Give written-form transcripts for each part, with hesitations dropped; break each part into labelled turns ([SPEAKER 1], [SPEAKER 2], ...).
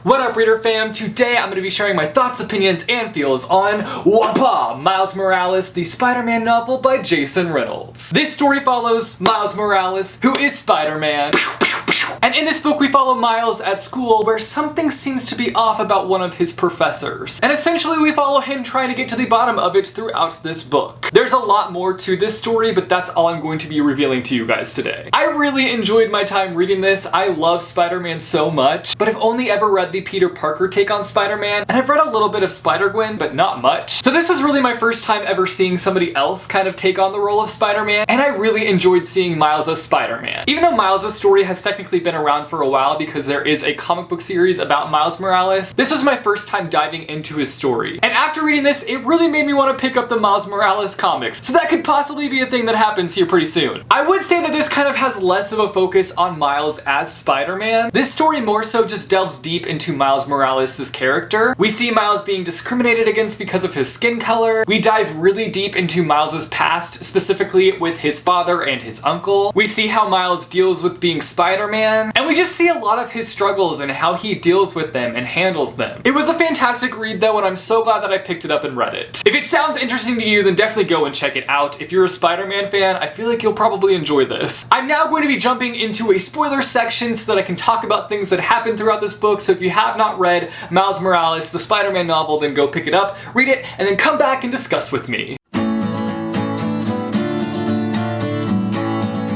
[SPEAKER 1] What up, reader fam? Today I'm going to be sharing my thoughts, opinions, and feels on WAPA! Miles Morales, the Spider-Man novel by Reynolds. This story follows Miles Morales, who is Spider-Man. And in this book we follow Miles at school where something seems to be off about one of his professors. And essentially we follow him trying to get to the bottom of it throughout this book. There's a lot more to this story, but that's all I'm going to be revealing to you guys today. I really enjoyed my time reading this. I love Spider-Man so much, but I've only ever read the Peter Parker take on Spider-Man, and I've read a little bit of Spider-Gwen, but not much. So this was really my first time ever seeing somebody else kind of take on the role of Spider-Man, and I really enjoyed seeing Miles as Spider-Man. Even though Miles' story has technically been around for a while because there is a comic book series about Miles Morales, this was my first time diving into his story. And after reading this, it really made me want to pick up the Miles Morales comics, so that could possibly be a thing that happens here pretty soon. I would say that this kind of has less of a focus on Miles as Spider-Man. This story more so just delves deep into Miles Morales' character. We see Miles being discriminated against because of his skin color. We dive really deep into Miles' past, specifically with his father and his uncle. We see how Miles deals with being Spider-Man, and we just see a lot of his struggles and how he deals with them and handles them. It was a fantastic read though, and I'm so glad that I picked it up and read it. If it sounds interesting to you, then definitely go and check it out. If you're a Spider-Man fan, I feel like you'll probably enjoy this. I'm now going to be jumping into a spoiler section so that I can talk about things that happen throughout this book, so if you have not read Miles Morales, the Spider-Man novel, then go pick it up, read it, and then come back and discuss with me.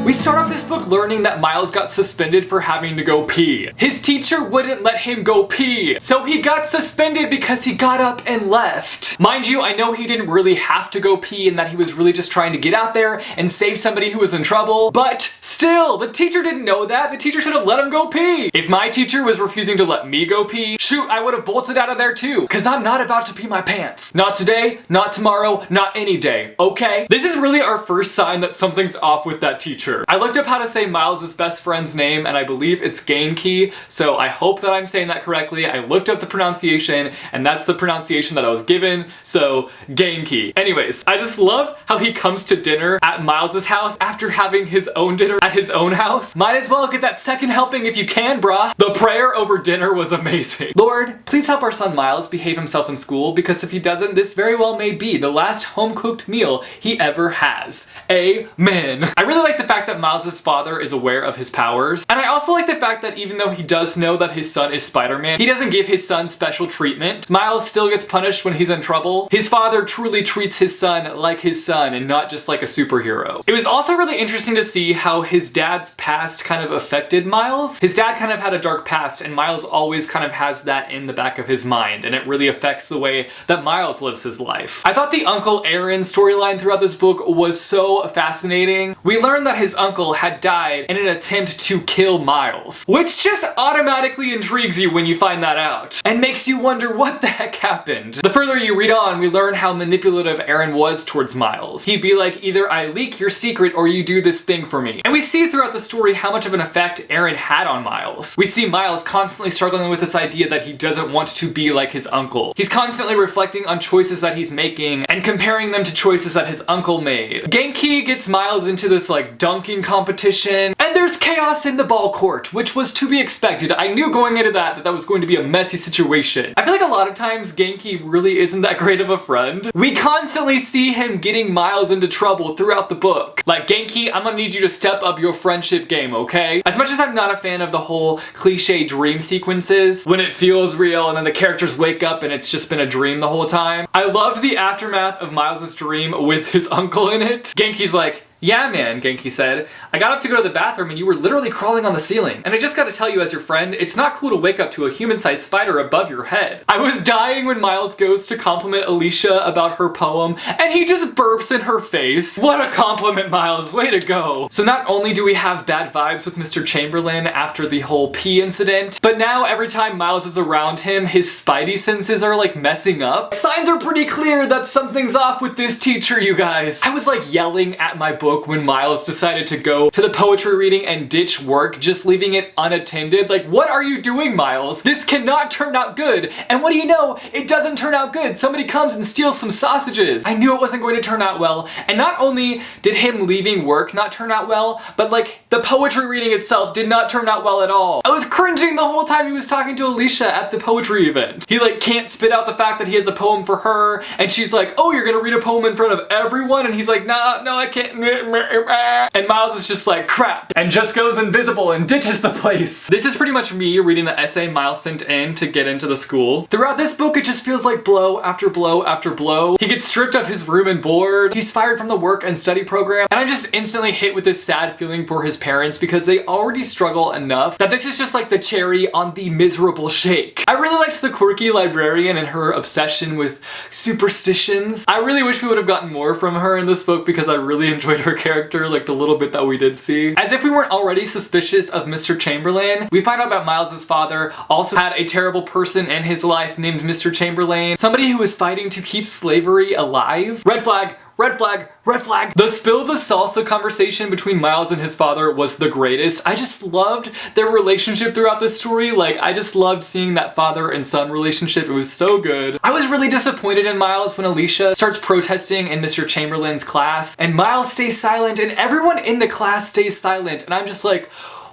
[SPEAKER 1] We start off this book learning that Miles got suspended for having to go pee. His teacher wouldn't let him go pee, so he got suspended because he got up and left. Mind you, I know he didn't really have to go pee and that he was really just trying to get out there and save somebody who was in trouble, but still, the teacher didn't know that. The teacher should have let him go pee. If my teacher was refusing to let me go pee, shoot, I would have bolted out of there too, because I'm not about to pee my pants. Not today, not tomorrow, not any day, okay? This is really our first sign that something's off with that teacher. I looked up how to say Miles' best friend's name, and I believe it's Genki, so I hope that I'm saying that correctly. I looked up the pronunciation, and that's the pronunciation that I was given, so Genki. Anyways, I just love how he comes to dinner at Miles' house after having his own dinner at his own house. Might as well get that second helping if you can, brah. The prayer over dinner was amazing. Lord, please help our son Miles behave himself in school, because if he doesn't, this very well may be the last home-cooked meal he ever has. Amen. I really like the fact that Miles' father is aware of his powers, and I also like the fact that even though he does know that his son is Spider-Man, he doesn't give his son special treatment. Miles still gets punished when he's in trouble. His father truly treats his son like his son and not just like a superhero. It was also really interesting to see how his dad's past kind of affected Miles. His dad kind of had a dark past, and Miles always kind of has that in the back of his mind, and it really affects the way that Miles lives his life. I thought the Uncle Aaron storyline throughout this book was so fascinating. We learned that his uncle had died in an attempt to kill Miles, which just automatically intrigues you when you find that out, and makes you wonder what the heck happened. The further you read on, we learn how manipulative Aaron was towards Miles. He'd be like, either I leak your secret or you do this thing for me. And we see throughout the story how much of an effect Aaron had on Miles. We see Miles constantly struggling with this idea that he doesn't want to be like his uncle. He's constantly reflecting on choices that he's making and comparing them to choices that his uncle made. Genki gets Miles into this like dunking competition, and there's chaos in the ball court, which was to be expected. I knew going into that was going to be a messy situation. I feel like a lot of times Genki really isn't that great of a friend. We constantly see him getting Miles into trouble throughout the book. Like, Genki, I'm gonna need you to step up your friendship game, okay? As much as I'm not a fan of the whole cliche dream sequences, when it feels real and then the characters wake up and it's just been a dream the whole time, I love the aftermath of Miles' dream with his uncle in it. Genki's like, yeah man, Genki said. I got up to go to the bathroom and you were literally crawling on the ceiling. And I just gotta tell you as your friend, it's not cool to wake up to a human-sized spider above your head. I was dying when Miles goes to compliment Alicia about her poem, and he just burps in her face. What a compliment, Miles, way to go. So not only do we have bad vibes with Mr. Chamberlain after the whole pee incident, but now every time Miles is around him, his spidey senses are like messing up. Signs are pretty clear that something's off with this teacher, you guys. I was like yelling at my book book when Miles decided to go to the poetry reading and ditch work, just leaving it unattended. Like, what are you doing, Miles? This cannot turn out good. And what do you know? It doesn't turn out good. Somebody comes and steals some sausages. I knew it wasn't going to turn out well. And not only did him leaving work not turn out well, but like the poetry reading itself did not turn out well at all. I was cringing the whole time he was talking to Alicia at the poetry event. He like can't spit out the fact that he has a poem for her, and she's like, oh, you're gonna read a poem in front of everyone? And he's like, no, I can't. And Miles is just like, crap, and just goes invisible and ditches the place. This is pretty much me reading the essay Miles sent in to get into the school. Throughout this book, it just feels like blow after blow after blow. He gets stripped of his room and board. He's fired from the work and study program. And I'm just instantly hit with this sad feeling for his parents because they already struggle enough that this is just like the cherry on the miserable shake. I really liked the quirky librarian and her obsession with superstitions. I really wish we would have gotten more from her in this book because I really enjoyed her character, like the little bit that we did see. As if we weren't already suspicious of Mr. Chamberlain, we find out that Miles's father also had a terrible person in his life named Mr. Chamberlain, somebody who was fighting to keep slavery alive. Red flag. Red flag, red flag. The spill the salsa conversation between Miles and his father was the greatest. I just loved their relationship throughout this story. Like, I just loved seeing that father and son relationship. It was so good. I was really disappointed in Miles when Alicia starts protesting in Mr. Chamberlain's class, and Miles stays silent, and everyone in the class stays silent, and I'm just like,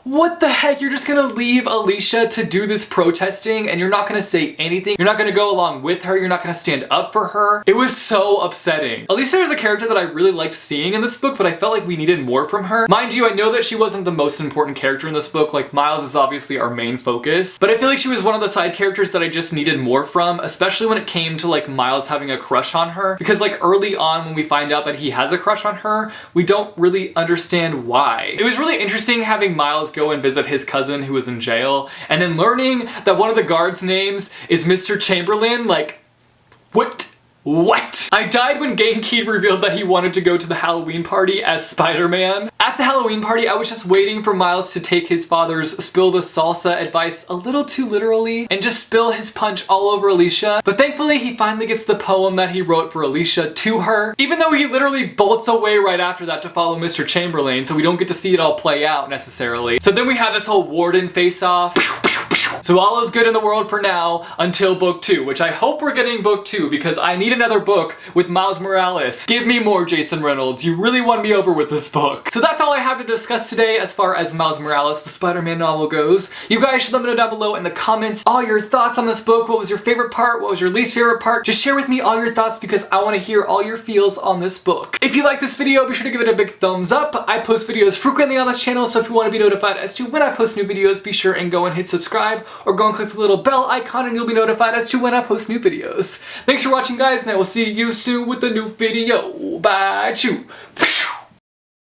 [SPEAKER 1] what the heck? You're just gonna leave Alicia to do this protesting and you're not gonna say anything? You're not gonna go along with her? You're not gonna stand up for her? It was so upsetting. Alicia is a character that I really liked seeing in this book, but I felt like we needed more from her. Mind you, I know that she wasn't the most important character in this book. Like, Miles is obviously our main focus, but I feel like she was one of the side characters that I just needed more from, especially when it came to like Miles having a crush on her. Because like early on when we find out that he has a crush on her, we don't really understand why. It was really interesting having Miles go and visit his cousin who was in jail, and then learning that one of the guards' names is Mr. Chamberlain. Like, what? I died when Genki revealed that he wanted to go to the Halloween party as Spider-Man. At the Halloween party, I was just waiting for Miles to take his father's spill the salsa advice a little too literally and just spill his punch all over Alicia. But thankfully, he finally gets the poem that he wrote for Alicia to her, even though he literally bolts away right after that to follow Mr. Chamberlain, so we don't get to see it all play out necessarily. So then we have this whole warden face-off. So all is good in the world for now until book 2, which I hope we're getting book 2 because I need another book with Miles Morales. Give me more, Jason Reynolds. You really won me over with this book. So that's all I have to discuss today as far as Miles Morales, the Spider-Man novel goes. You guys should let me know down below in the comments all your thoughts on this book. What was your favorite part? What was your least favorite part? Just share with me all your thoughts because I want to hear all your feels on this book. If you like this video, be sure to give it a big thumbs up. I post videos frequently on this channel, so if you want to be notified as to when I post new videos, be sure and go and hit subscribe, or go and click the little bell icon and you'll be notified as to when I post new videos. Thanks for watching, guys, and I will see you soon with a new video. Bye, chew.